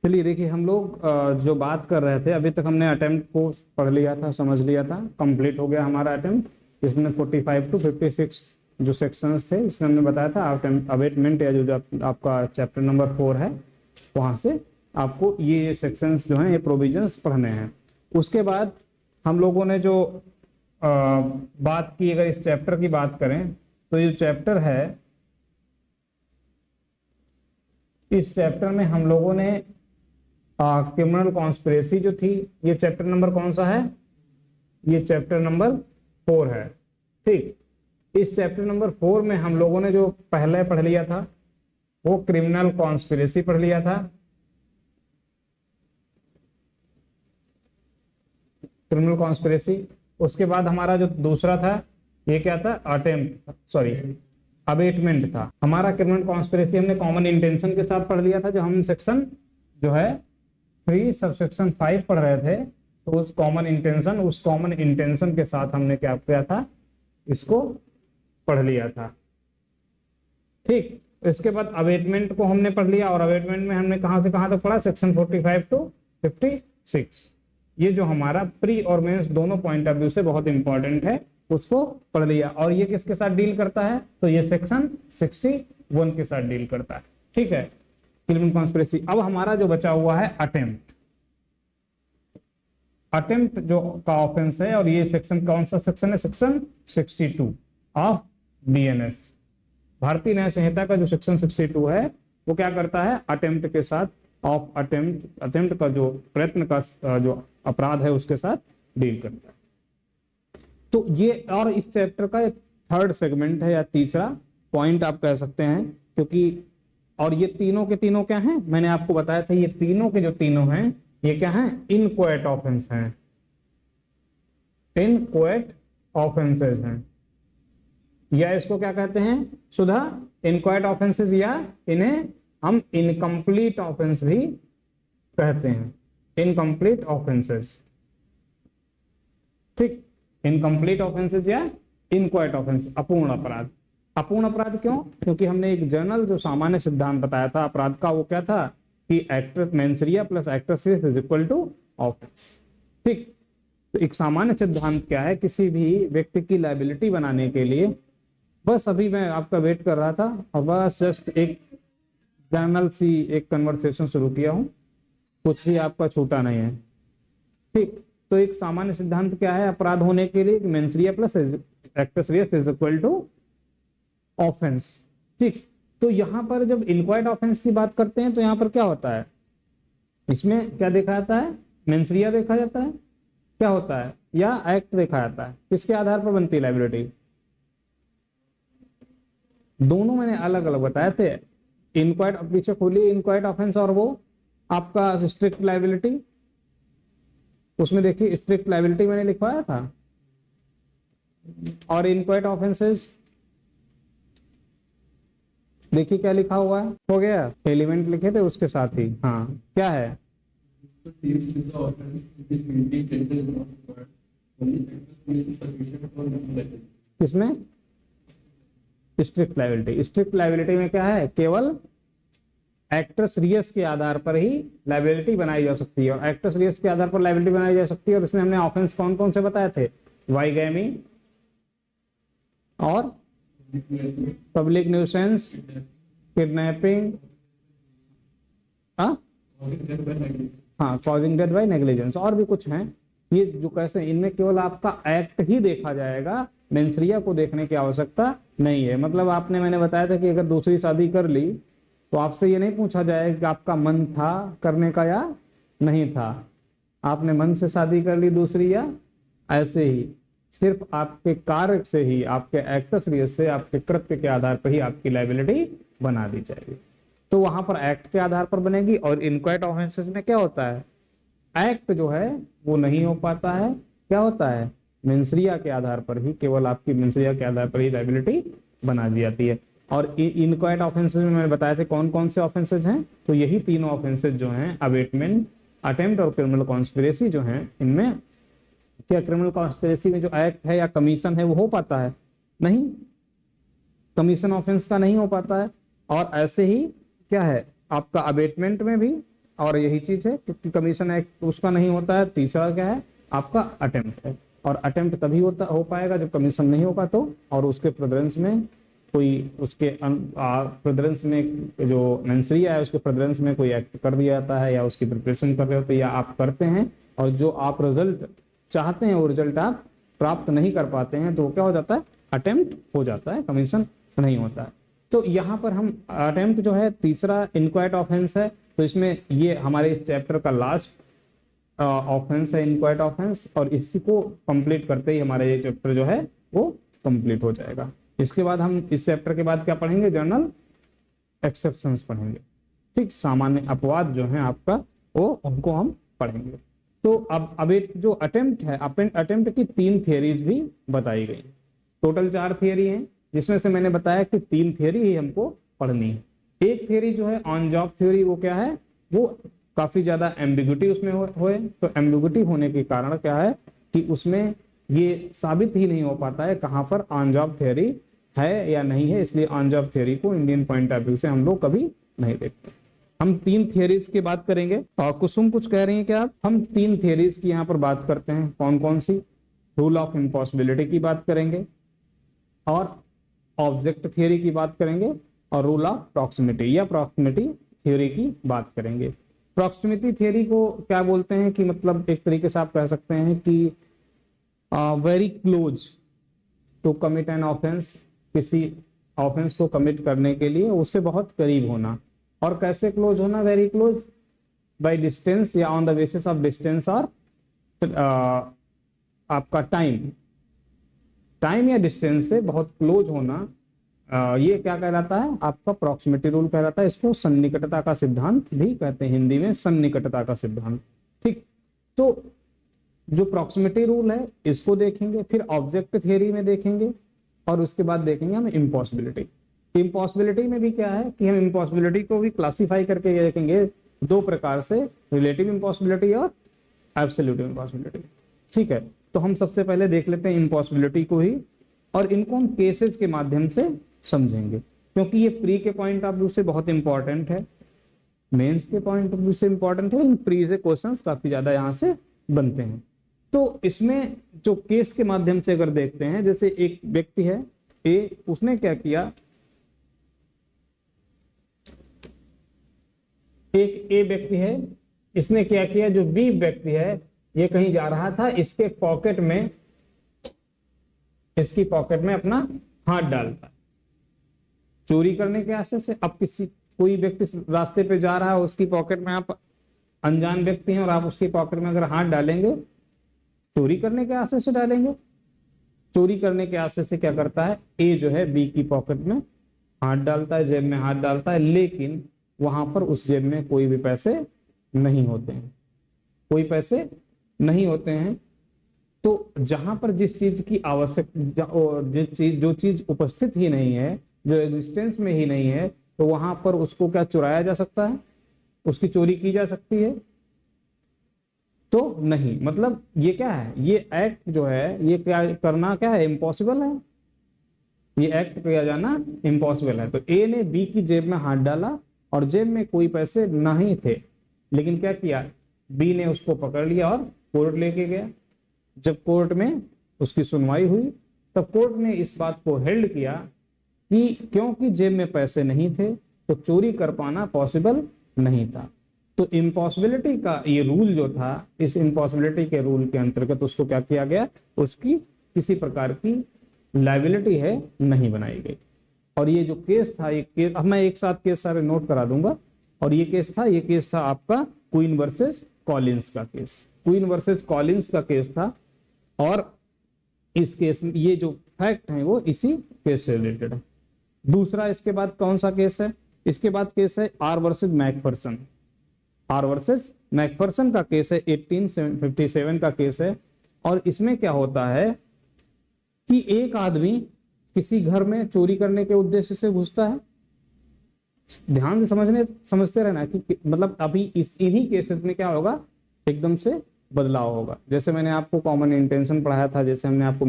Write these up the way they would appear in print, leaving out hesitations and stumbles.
चलिए देखिए, हम लोग जो बात कर रहे थे अभी तक, हमने अटेम्प्ट को पढ़ लिया था, समझ लिया था, कंप्लीट हो गया हमारा अटेम्प्ट। इसमें 45 टू 56 जो सेक्शंस थे, इसमें हमने बताया था अवेटमेंट या जो आपका चैप्टर नंबर 4 है, वहाँ से आपको ये सेक्शंस जो हैं, ये प्रोविजंस पढ़ने हैं। उसके बाद हम लोगों ने जो बात की, अगर इस चैप्टर की बात करें तो ये चैप्टर है, इस चैप्टर में हम लोगों ने क्रिमिनल कॉन्स्पिरेसी जो थी, ये चैप्टर नंबर कौन सा है, ये चैप्टर नंबर 4 है। ठीक, इस चैप्टर नंबर 4 में हम लोगों ने जो पहले पढ़ लिया था वो क्रिमिनल कॉन्स्पिरेसी पढ़ लिया था, क्रिमिनल कॉन्स्पिरेसी। उसके बाद हमारा जो दूसरा था ये क्या था, अबेटमेंट था। हमारा क्रिमिनल कॉन्स्पिरेसी हमने कॉमन इंटेंशन के साथ पढ़ लिया था, जो हम सेक्शन जो है 3 सबसेक्शन 5 पढ़ रहे थे। तो उस कॉमन इंटेंशन के साथ हमने क्या किया था, इसको पढ़ लिया था। ठीक, इसके बाद अवेटमेंट को हमने पढ़ लिया, और अवेटमेंट में हमने कहां से कहां तक पढ़ा, सेक्शन 45 टू 56। ये जो हमारा प्री और मेंस दोनों पॉइंट ऑफ व्यू से बहुत इंपॉर्टेंट है, उसको पढ़ लिया। और ये किसके साथ डील करता है, तो ये सेक्शन 61 के साथ डील करता है। ठीक है, क्रिमिनल कॉन्स्पिरेसी। अब हमारा जो बचा हुआ है अटेम्प्ट जो का ऑफेंस है, और ये सेक्शन कौन सा सेक्शन है, सेक्शन 62 ऑफ बीएनएस, भारतीय न्याय संहिता का जो सेक्शन 62 है, वो क्या करता है, अटेम्प्ट के साथ अटेम्प्ट का जो प्रयत्न का जो अपराध है उसके साथ डील करता है। तो ये, और इस चैप्टर का थर्ड सेगमेंट है या तीसरा पॉइंट आप कह सकते हैं, क्योंकि और ये तीनों के तीनों क्या हैं, मैंने आपको बताया था, ये तीनों के जो तीनों हैं ये क्या हैं, इनक्वाइट ऑफेंस हैं, इनक्वाइट ऑफेंसेस हैं, या इसको क्या कहते हैं सुधा, इनक्वाइट ऑफेंसेस, या इन्हें हम इनकम्प्लीट ऑफेंस भी कहते हैं, इनकम्प्लीट ऑफेंसेस। ठीक, इनकम्प्लीट ऑफेंसेस या इनक्वाइट ऑफेंस, अपूर्ण अपराध। अपूर्ण अपराध क्यों, क्योंकि हमने एक जनरल जो सामान्य सिद्धांत बताया था अपराध का, वो क्या था कि actus mens rea plus actus reus is equal to offence. ठीक, तो एक सामान्य सिद्धांत क्या है, किसी भी व्यक्ति की लायबिलिटी बनाने के लिए, बस अभी मैं आपका वेट कर रहा था और बस जस्ट एक जनरल सी एक कन्वर्सेशन शुरू किया हूं, कुछ ही आपका छूटा नहीं है। ठीक, तो एक सामान्य सिद्धांत क्या है अपराध होने के लिए, mens rea plus actus reus is equal to offence. ठीक, तो यहां पर जब इनक्वाइट ऑफेंस की बात करते हैं तो यहां पर क्या होता है, इसमें क्या देखा जाता है, मेंसरिया देखा जाता है, क्या होता है, या एक्ट देखा जाता है, किसके आधार पर बनती है लायबिलिटी, दोनों मैंने अलग अलग बताए थे। इनक्वाइट, पीछे खोलिए, इनक्वाइट ऑफेंस और वो आपका स्ट्रिक्ट लायबिलिटी, उसमें देखिए स्ट्रिक्ट लायबिलिटी मैंने लिखवाया था, और इनक्वाइट ऑफेंसेस देखिए क्या लिखा हुआ है, हो गया, एलिमेंट लिखे थे उसके साथ ही। हाँ, क्या है, किसमें, स्ट्रिक्ट लायबिलिटी। स्ट्रिक्ट लायबिलिटी में क्या है, केवल एक्टर सीरियस के आधार पर ही लायबिलिटी बनाई जा सकती है, और एक्टर सीरियस के आधार पर लायबिलिटी बनाई जा सकती है। और इसमें हमने ऑफेंस कौन कौन से बताए थे, वाइगैमी और पब्लिक न्यूसेंस, किडनैपिंग, हाँ, कॉजिंग डेथ बाय नेग्लिजेंस, और भी कुछ हैं। ये जो कैसे, इनमें केवल आपका एक्ट ही देखा जाएगा, मेंसरिया को देखने की आवश्यकता नहीं है। मतलब आपने, मैंने बताया था कि अगर दूसरी शादी कर ली तो आपसे ये नहीं पूछा जाएगा कि आपका मन था करने का या नहीं था, आपने मन से शादी कर ली दूसरी, या ऐसे ही सिर्फ आपके कार्य से ही, आपके एक्टर सीरियस से, आपके कृत्य के आधार पर ही आपकी लायबिलिटी बना दी जाएगी। तो वहां पर एक्ट के आधार पर बनेगी। और इनक्वाइट ऑफेंसेस में क्या होता है, एक्ट जो है वो नहीं हो पाता है, क्या होता है, मेंसरिया के आधार पर ही, केवल आपकी मेंसरिया के आधार पर ही लायबिलिटी बना दी जाती है। और इनक्वाइट ऑफेंसेस में मैंने बताया था कौन कौन से ऑफेंसेज हैं, तो यही तीनों ऑफेंसेज जो हैं, अवेटमेंट, अटेम्प्ट और क्रिमिनल कॉन्स्पिरेसी जो हैं, इनमें क्या क्रिमिनल कॉन्स्पिरेसी में जो एक्ट है या कमीशन है वो हो पाता है, नहीं, कमीशन ऑफेंस का नहीं हो पाता है। और ऐसे ही क्या है आपका अबेटमेंट में भी और यही चीज है कि कमीशन एक्ट उसका नहीं होता है। तीसरा क्या है आपका अटेम्प्ट है, और अटेम्प्ट तभी हो पाएगा जब कमीशन नहीं होगा तो, और उसके प्रेफरेंस में कोई उसके प्रेफरेंस में जो मेंसरिया है उसके प्रेफरेंस में कोई एक्ट कर दिया जाता है, या उसकी प्रिपरेशन कर रहे होते हैं या आप करते हैं, और जो आप रिजल्ट चाहते हैं वो रिजल्ट आप प्राप्त नहीं कर पाते हैं, तो क्या हो जाता है अटेम्प्ट हो जाता है, कमीशन नहीं होता है। तो यहाँ पर हम अटेम्प्ट जो है तीसरा इनक्वाइट ऑफेंस है, तो इसमें ये हमारे इस चैप्टर का लास्ट ऑफेंस है इनक्वाइट ऑफेंस, और इसी को कंप्लीट करते ही हमारा ये चैप्टर जो है वो कंप्लीट हो जाएगा। इसके बाद हम इस चैप्टर के बाद क्या पढ़ेंगे, जनरल एक्सेप्शंस पढ़ेंगे, ठीक, सामान्य अपवाद जो है आपका वो उनको हम पढ़ेंगे। तो अब एक जो अटेम्प्ट है, अटेम्प्ट की 3 थियरीज भी बताई गई, टोटल 4 थियरी हैं, जिसमें से मैंने बताया कि 3 थियरी ही हमको पढ़नी है। एक थियरी जो है ऑन जॉब थ्योरी, वो क्या है, वो काफी ज्यादा एम्बिग्युटी उसमें होए, तो एम्बिग्युटी होने के कारण क्या है कि उसमें ये साबित ही नहीं हो पाता है कहाँ पर ऑन जॉब थ्योरी है या नहीं है, इसलिए ऑन जॉब थ्योरी को इंडियन पॉइंट ऑफ व्यू से हम लोग कभी नहीं देखते। हम 3 थियरीज की बात करेंगे। और कुसुम कुछ कह रही है क्या आप, हम 3 थियरीज की यहाँ पर बात करते हैं, कौन कौन सी, रूल ऑफ इम्पॉसिबिलिटी की बात करेंगे, और ऑब्जेक्ट थियरी की बात करेंगे, और रूल ऑफ प्रॉक्सिमिटी या प्रॉक्सिमिटी थ्योरी की बात करेंगे। प्रॉक्सिमिटी थ्योरी को क्या बोलते हैं कि मतलब एक तरीके से आप कह सकते हैं कि very close to commit an offence, किसी ऑफेंस को कमिट करने के लिए उससे बहुत करीब होना। और कैसे क्लोज होना, वेरी क्लोज, बाय डिस्टेंस या on the basis of distance, और आपका टाइम या डिस्टेंस से बहुत क्लोज होना, ये क्या कहलाता है आपका प्रॉक्सिमिटी रूल कहलाता है। इसको सन्निकटता का सिद्धांत भी कहते हैं, हिंदी में सन्निकटता का सिद्धांत, ठीक। तो जो प्रॉक्सिमिटी रूल है इसको देखेंगे, फिर ऑब्जेक्ट थियरी में देखेंगे, और उसके बाद देखेंगे हम इम्पॉसिबिलिटी। इम्पॉसिबिलिटी में भी क्या है कि हम इम्पॉसिबिलिटी को भी क्लासिफाई करके देखेंगे 2 प्रकार से, रिलेटिव इम्पॉसिबिलिटी और एब्सोल्यूट इम्पॉसिबिलिटी, ठीक है। तो हम सबसे पहले देख लेते हैं इम्पॉसिबिलिटी को ही, और इनको हम केसेस के माध्यम से समझेंगे, क्योंकि ये प्री के पॉइंट ऑफ व्यू से बहुत इंपॉर्टेंट है, मेंस के पॉइंट ऑफ व्यू से इंपॉर्टेंट है, इन प्री से क्वेश्चंस काफी ज्यादा यहाँ से बनते हैं। तो इसमें जो केस के माध्यम से अगर देखते हैं, जैसे एक व्यक्ति है ए, उसने क्या किया, एक ए व्यक्ति है, इसने क्या किया, जो बी व्यक्ति है ये कहीं जा रहा था, इसकी पॉकेट में अपना हाथ डालता, चोरी करने के आशय से। अब कोई व्यक्ति रास्ते पे जा रहा है, उसकी पॉकेट में आप अनजान व्यक्ति हैं और आप उसकी पॉकेट में अगर हाथ डालेंगे, चोरी करने के आशय से डालेंगे। चोरी करने के आशय से क्या करता है, ए जो है बी की पॉकेट में हाथ डालता है, जेब में हाथ डालता है, लेकिन वहां पर उस जेब में कोई भी पैसे नहीं होते हैं, कोई पैसे नहीं होते हैं। तो जहां पर जिस चीज की जो चीज उपस्थित ही नहीं है, जो एग्जिस्टेंस में ही नहीं है, तो वहां पर उसको क्या चुराया जा सकता है, उसकी चोरी की जा सकती है, तो नहीं। मतलब ये क्या है, ये एक्ट जो है ये क्या करना क्या है, इम्पॉसिबल है, ये एक्ट किया जाना इम्पॉसिबल है। तो ए ने बी की जेब में हाथ डाला और जेब में कोई पैसे नहीं थे, लेकिन क्या किया, बी ने उसको पकड़ लिया और कोर्ट लेके गया। जब कोर्ट में उसकी सुनवाई हुई, तब कोर्ट ने इस बात को हेल्ड किया कि क्योंकि जेब में पैसे नहीं थे तो चोरी कर पाना पॉसिबल नहीं था। तो इम्पॉसिबिलिटी का ये रूल जो था, इस इम्पॉसिबिलिटी के रूल के अंतर्गत उसको क्या किया गया, उसकी किसी प्रकार की लायबिलिटी है नहीं बनाई गई। और ये जो केस था, ये केस, अब मैं एक साथ केस सारे नोट करा दूंगा। और ये केस था आपका क्वीन वर्सेस कॉलिंस का केस, क्वीन वर्सेस कॉलिंस का केस था। और इस केस में ये जो फैक्ट है वो इसी केस से रिलेटेड है। दूसरा इसके बाद कौन सा केस है, इसके बाद केस है R versus McPherson. R versus McPherson का केस है, 1857 का केस है। और इसमें क्या होता है कि एक आदमी किसी घर में चोरी करने के उद्देश्य से घुसता है। ध्यान से समझते रहना कि मतलब अभी इन्हीं केसेस में क्या होगा, एकदम से बदलाव होगा। जैसे मैंने आपको कॉमन इंटेंशन पढ़ाया था, जैसे हमने आपको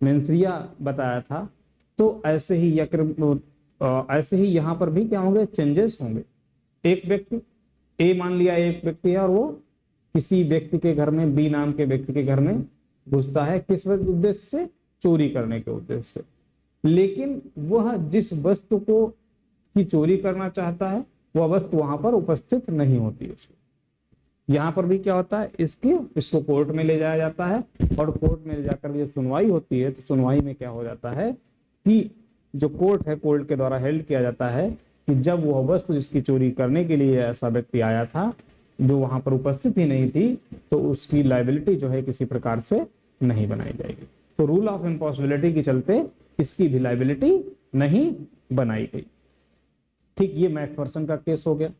मेंसरिया बताया था, तो ऐसे ही यहाँ पर भी क्या होंगे, चेंजेस होंगे। एक व्यक्ति ए मान लिया एक व्यक्ति है और वो किसी व्यक्ति के घर में, बी नाम के व्यक्ति के घर में घुसता है, किस उद्देश्य से? चोरी करने के उद्देश्य से। लेकिन वह जिस वस्तु को की चोरी करना चाहता है वह वस्तु वहां पर उपस्थित नहीं होती उसको। यहाँ पर भी क्या होता है, इसको कोर्ट में ले जाया जाता है और कोर्ट में ले जाकर जब सुनवाई होती है तो सुनवाई में क्या हो जाता है कि जो कोर्ट है, कोर्ट के द्वारा हेल्ड किया जाता है कि जब वह वस्तु जिसकी चोरी करने के लिए ऐसा व्यक्ति आया था जो वहां पर उपस्थित ही नहीं थी, तो उसकी लायबिलिटी जो है किसी प्रकार से नहीं बनाई जाएगी। तो रूल ऑफ इम्पॉसिबिलिटी के चलते इसकी भी लायबिलिटी नहीं बनाई गई। ठीक, ये मैकफर्सन का केस हो गया।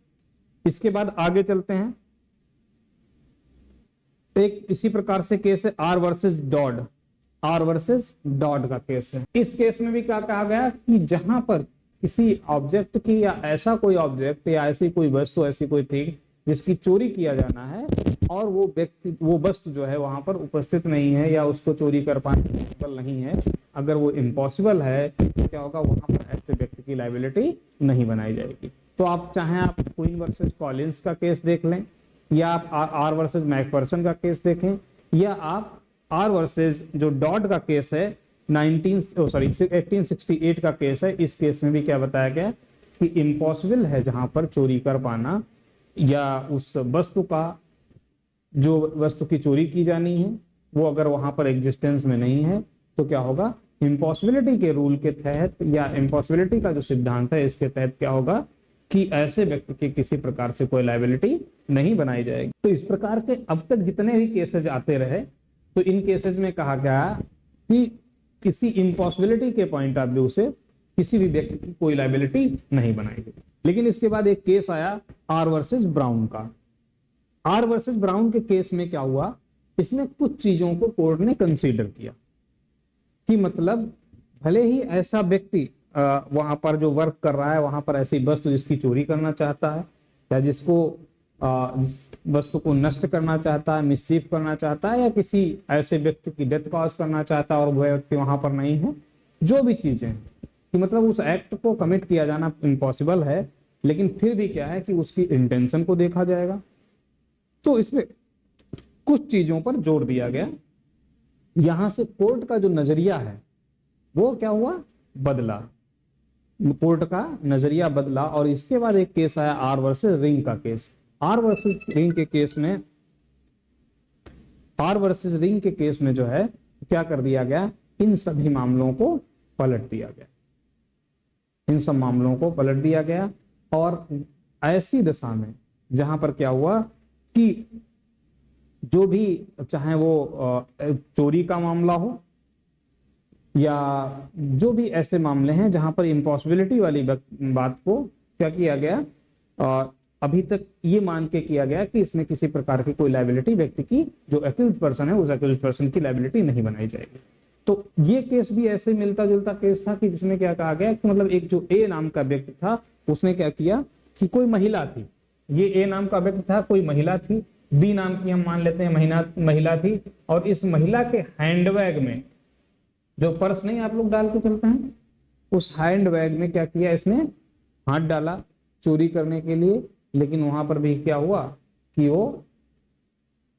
इसके बाद आगे चलते हैं, एक इसी प्रकार से केस है R versus Dodd. R versus Dodd का केस है। इस केस में भी क्या कहा गया कि जहां पर किसी ऑब्जेक्ट की या ऐसा कोई ऑब्जेक्ट या ऐसी कोई वस्तु, ऐसी कोई थिंग जिसकी चोरी किया जाना है और वो व्यक्ति, वो वस्तु जो है वहां पर उपस्थित नहीं है या उसको चोरी कर पाना पॉसिबल नहीं है, अगर वो इम्पॉसिबल है तो क्या होगा, वहां पर ऐसे व्यक्ति की लायबिलिटी नहीं बनाई जाएगी। तो आप चाहें आप क्वीन वर्सेस कॉलिंस का केस देख लें, या आप आर वर्सेस मैकफर्सन का केस देखें, या आप आर वर्सेस जो डॉड का केस है 1868 का केस है। इस केस में भी क्या बताया गया कि इम्पॉसिबल है जहां पर चोरी कर पाना, या उस वस्तु का, जो वस्तु की चोरी की जानी है वो अगर वहां पर एग्जिस्टेंस में नहीं है तो क्या होगा, इम्पॉसिबिलिटी के रूल के तहत या इम्पॉसिबिलिटी का जो सिद्धांत है इसके तहत क्या होगा कि ऐसे व्यक्ति की किसी प्रकार से कोई लायबिलिटी नहीं बनाई जाएगी। तो इस प्रकार के अब तक जितने भी केसेज आते रहे, तो इन केसेज में कहा गया कि किसी इम्पॉसिबिलिटी के पॉइंट ऑफ व्यू से किसी भी व्यक्ति की कोई लायबिलिटी नहीं बनाई गई। लेकिन इसके बाद एक केस आया आर वर्सेस ब्राउन का। आर वर्सेस ब्राउन के केस में क्या हुआ, इसमें कुछ चीजों को कोर्ट ने कंसीडर किया कि मतलब भले ही ऐसा व्यक्ति वहां पर जो वर्क कर रहा है, वहां पर ऐसी वस्तु जिसकी चोरी करना चाहता है या जिसको जिस वस्तु को नष्ट करना चाहता है, मिसचीफ करना चाहता है, या किसी ऐसे व्यक्ति की डेथ कॉज करना चाहता है और वह व्यक्ति वहां पर नहीं है, जो भी चीजें कि मतलब उस एक्ट को कमिट किया जाना इम्पॉसिबल है, लेकिन फिर भी क्या है कि उसकी इंटेंशन को देखा जाएगा। तो इसमें कुछ चीजों पर जोर दिया गया। यहां से कोर्ट का जो नजरिया है वो क्या हुआ, बदला, कोर्ट का नजरिया बदला। और इसके बाद एक केस आया आर वर्सेस रिंग का केस। आर वर्सेस रिंग के केस में, आर वर्सेस रिंग के केस में जो है क्या कर दिया गया, इन सभी मामलों को पलट दिया गया, इन सब मामलों को पलट दिया गया। और ऐसी दशा में जहां पर क्या हुआ कि जो भी, चाहे वो चोरी का मामला हो या जो भी ऐसे मामले हैं जहां पर इम्पॉसिबिलिटी वाली बात को क्या किया गया, अभी तक ये मान के किया गया कि इसमें किसी प्रकार की कोई लायबिलिटी व्यक्ति की, जो एक्यूज्ड पर्सन है उस एक्यूज्ड पर्सन की लायबिलिटी नहीं बनाई जाएगी। तो ये केस भी ऐसे मिलता जुलता केस था कि जिसमें क्या कहा गया कि मतलब एक जो ए नाम का व्यक्ति था उसने क्या किया कि कोई महिला थी, ये ए नाम का व्यक्ति था, कोई महिला थी, बी नाम की हम मान लेते हैं महिला थी, और इस महिला के हैंडबैग में जो पर्स नहीं आप लोग डाल के चलते हैं, उस हैंडबैग में क्या किया, इसने हाथ डाला चोरी करने के लिए। लेकिन वहां पर भी क्या हुआ कि वो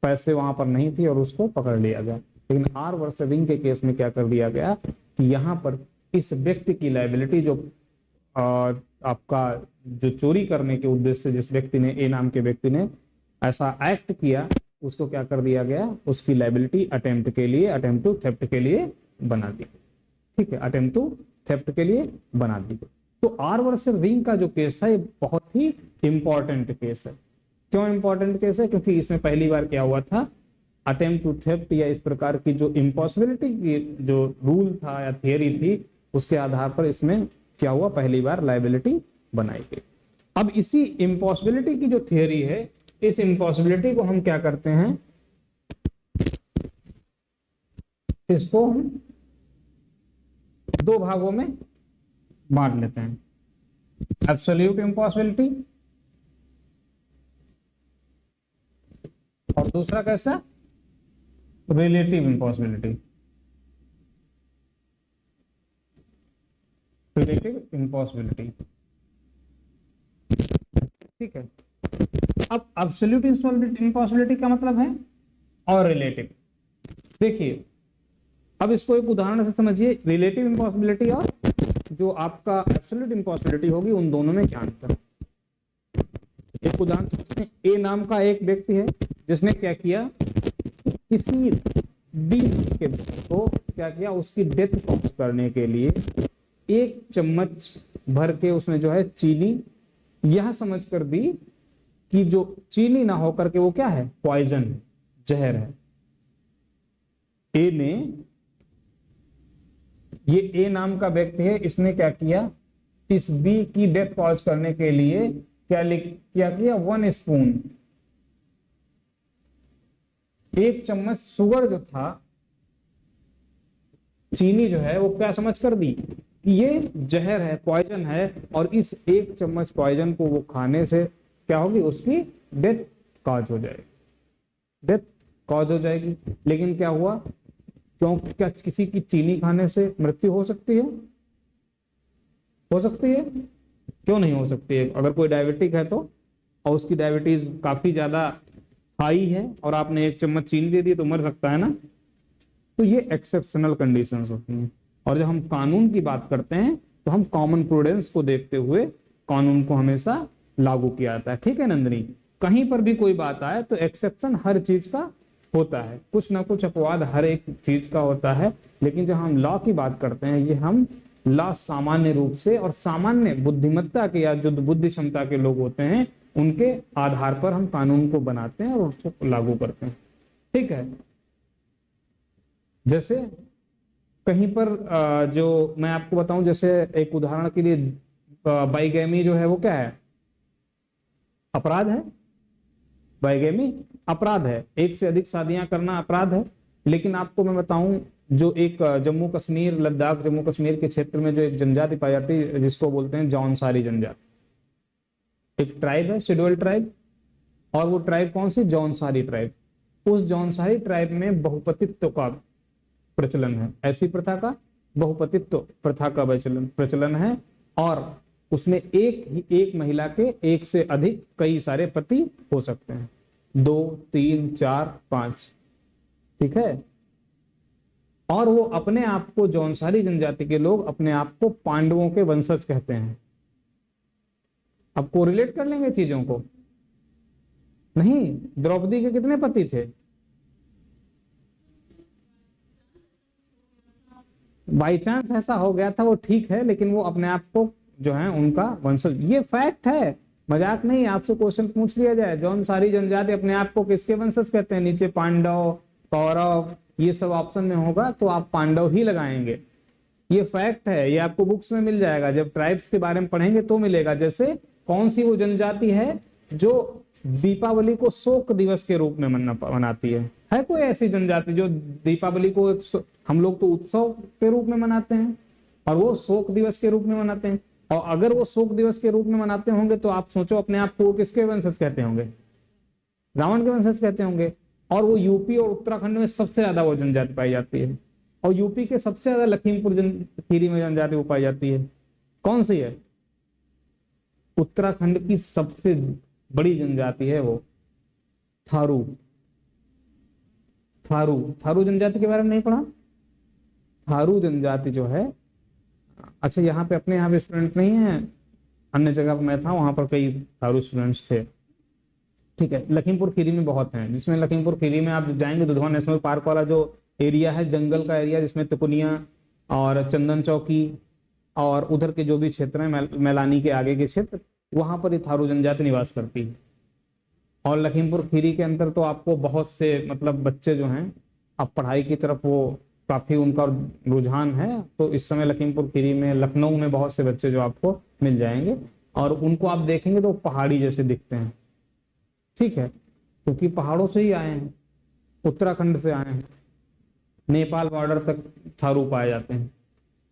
पैसे वहां पर नहीं थी और उसको पकड़ लिया गया। लेकिन आर वर्सेस रिंग के केस में क्या कर दिया गया कि यहाँ पर इस व्यक्ति की लायबिलिटी, जो आपका जो चोरी करने के उद्देश्य से जिस व्यक्ति ने, ए नाम के व्यक्ति ने ऐसा एक्ट किया, उसको क्या कर दिया गया, उसकी लायबिलिटी अटेम्प्ट के लिए, अटेम्प्ट टू थेफ्ट के लिए बना दी गई। ठीक है, अटेम्प्ट टू थेफ्ट के लिए बना दी गई। तो आर वर्सेस रिंग का जो केस था ये बहुत ही इंपॉर्टेंट केस है। क्यों इंपॉर्टेंट केस है, क्योंकि इसमें पहली बार क्या हुआ था, अटेम्प्ट टू थेफ्ट या इस प्रकार की जो इम्पॉसिबिलिटी की जो रूल था या थियरी थी, उसके आधार पर इसमें क्या हुआ, पहली बार लायबिलिटी बनाई गई। अब इसी इम्पॉसिबिलिटी की जो थियरी है, इस इम्पॉसिबिलिटी को हम क्या करते हैं, इसको हम दो भागों में बांट लेते हैं, एब्सोल्यूट इम्पॉसिबिलिटी और दूसरा कैसा, रिलेटिव इम्पॉसिबिलिटी। रिलेटिव इम्पॉसिबिलिटी, ठीक है। अब एब्सोल्यूट इम्पॉसिबिलिटी का मतलब है और रिलेटिव। देखिए अब इसको एक उदाहरण से समझिए, रिलेटिव इम्पॉसिबिलिटी और जो आपका एब्सोल्यूट इम्पॉसिबिलिटी होगी उन दोनों में क्या अंतर है। एक उदाहरण समझते हैं, ए नाम का एक व्यक्ति है जिसने क्या किया, किसी बी के को क्या किया, उसकी डेथ कॉज करने के लिए 1 चम्मच भर के उसने जो है चीनी यह समझ कर दी कि जो चीनी ना होकर के वो क्या है, पॉइजन है, जहर है। ए ने, ये ए नाम का व्यक्ति है, इसने क्या किया, इस बी की डेथ कॉज करने के लिए क्या किया, 1 स्पून, 1 चम्मच शुगर जो था, चीनी जो है वो क्या समझ कर दी कि ये जहर है, पॉइजन है, और इस 1 चम्मच पॉइजन को वो खाने से क्या होगी, उसकी डेथ कॉज हो जाएगी, डेथ कॉज हो जाएगी। लेकिन क्या हुआ, क्योंकि क्या किसी की चीनी खाने से मृत्यु हो सकती है, हो सकती है, क्यों नहीं हो सकती है। अगर कोई डायबिटिक है तो, और उसकी डायबिटीज काफी ज्यादा हाई है और आपने 1 चम्मच चीनी दे दी तो मर सकता है ना। तो ये एक्सेप्शनल कंडीशंस होती हैं। और जब हम कानून की बात करते हैं तो हम कॉमन प्रूडेंस को देखते हुए कानून को हमेशा लागू किया जाता है। ठीक है नंदिनी, कहीं पर भी कोई बात आए तो एक्सेप्शन हर चीज का होता है, कुछ ना कुछ अपवाद हर एक चीज का होता है। लेकिन जब हम लॉ की बात करते हैं, ये हम लॉ सामान्य रूप से और सामान्य बुद्धिमत्ता के या जो बुद्धि क्षमता के लोग होते हैं उनके आधार पर हम कानून को बनाते हैं और उसको लागू करते हैं। ठीक है, जैसे कहीं पर जो मैं आपको बताऊं, जैसे एक उदाहरण के लिए बाइगैमी जो है वो क्या है, अपराध है। बाइगैमी अपराध है, 1 से अधिक शादियां करना अपराध है। लेकिन आपको मैं बताऊं, जो एक जम्मू कश्मीर, लद्दाख जम्मू कश्मीर के क्षेत्र में जो एक जनजाति पाई जाती है जिसको बोलते हैं जौनसारी जनजाति, एक ट्राइब है, शेड्यूल ट्राइब, और वो ट्राइब कौन सी, जौनसारी ट्राइब। उस जौनसारी ट्राइब में बहुपतित्व का प्रचलन है, ऐसी प्रथा का, बहुपतित्व प्रथा का प्रचलन है, और उसमें एक महिला के 1 से अधिक कई सारे पति हो सकते हैं, 2, 3, 4, 5। ठीक है, और वो अपने आप को, जौनसारी जनजाति के लोग अपने आप को पांडवों के वंशज कहते हैं। अब कोरिलेट कर लेंगे चीजों को, नहीं, द्रौपदी के कितने पति थे, बाई चांस ऐसा हो गया था वो ठीक है, लेकिन वो अपने आप को जो है उनका वंशज, ये फैक्ट है, मजाक नहीं। आपसे क्वेश्चन पूछ लिया जाए, जौनसारी जनजाति अपने आप को किसके वंशज कहते हैं, नीचे पांडव, कौरव, ये सब ऑप्शन में होगा तो आप पांडव ही लगाएंगे। ये फैक्ट है, ये आपको बुक्स में मिल जाएगा, जब ट्राइब्स के बारे में पढ़ेंगे तो मिलेगा। जैसे कौन सी वो जनजाति है जो दीपावली को शोक दिवस के रूप में मनाती है कोई ऐसी जनजाति जो दीपावली को हम लोग तो उत्सव के रूप में मनाते हैं और वो शोक दिवस के रूप में मनाते हैं। और अगर वो शोक दिवस के रूप में मनाते होंगे तो आप सोचो अपने आप को किसके वंशज कहते होंगे, रावण के वंशज कहते होंगे। और वो यूपी और उत्तराखंड में सबसे ज्यादा वो जनजाति पाई जाती है, और यूपी के सबसे ज्यादा लखीमपुर खीरी में जनजाति वो पाई जाती है। कौन सी है, उत्तराखंड की सबसे बड़ी जनजाति है वो थारू। थारू जनजाति के बारे में नहीं पढ़ा, थारू जनजाति जो है, अच्छा यहाँ पे अपने यहाँ पे स्टूडेंट नहीं है, अन्य जगह पर मैं था वहां पर कई थारू स्टूडेंट्स थे। ठीक है, लखीमपुर खीरी में बहुत हैं, जिसमें लखीमपुर खीरी में आप जाएंगे दुधवा नेशनल पार्क वाला जो एरिया है, जंगल का एरिया, जिसमें तिकुनिया और चंदन चौकी और उधर के जो भी क्षेत्र हैं, मैलानी के आगे के क्षेत्र, वहां पर ये थारू जनजाति निवास करती है। और लखीमपुर खीरी के अंदर तो आपको बहुत से मतलब बच्चे जो हैं, अब पढ़ाई की तरफ वो काफी उनका रुझान है, तो इस समय लखीमपुर खीरी में, लखनऊ में बहुत से बच्चे जो आपको मिल जाएंगे, और उनको आप देखेंगे तो पहाड़ी जैसे दिखते हैं। ठीक है, क्योंकि पहाड़ों से ही आए हैं, उत्तराखंड से आए हैं, नेपाल बॉर्डर तक थारू पाए जाते हैं।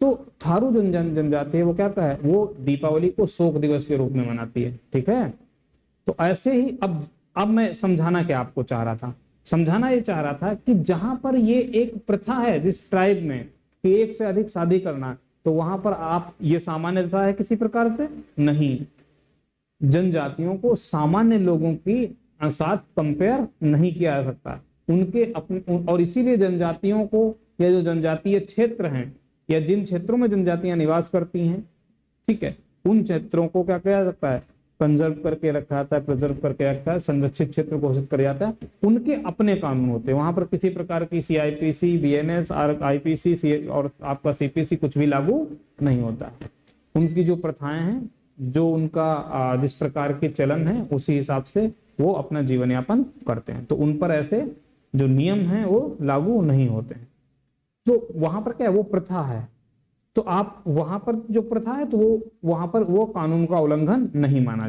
तो थारू जनजाति है वो क्या है, वो दीपावली को शोक दिवस के रूप में मनाती है। ठीक है, तो ऐसे ही अब मैं समझाना क्या आपको चाह रहा था, समझाना ये चाह रहा था कि जहां पर ये एक प्रथा है जिस ट्राइब में कि 1 से अधिक शादी करना, तो वहां पर आप ये सामान्यता है किसी प्रकार से नहीं। जनजातियों को सामान्य लोगों की साथ कंपेयर नहीं किया जा सकता। उनके अपने, और इसीलिए जनजातियों को, या जो जनजातीय क्षेत्र हैं, या जिन क्षेत्रों में जनजातियां निवास करती हैं, ठीक है, उन क्षेत्रों को क्या किया जाता है, कंजर्व करके रखा जाता है, प्रिजर्व करके रखा है, संरक्षित क्षेत्र घोषित कर जाता है। उनके अपने कानून होते हैं, वहां पर किसी प्रकार की सीआईपीसी, बीएनएस और आईपीसी और आपका सीपीसी कुछ भी लागू नहीं होता। उनकी जो प्रथाएं हैं, जो उनका जिस प्रकार के चलन है, उसी हिसाब से वो अपना जीवन यापन करते हैं। तो उन पर ऐसे जो नियम हैं वो लागू नहीं होते हैं। तो वहां पर क्या है, वो प्रथा है। तो आप वहां पर जो प्रथा है, तो वो वहां पर वो कानून का उल्लंघन नहीं माना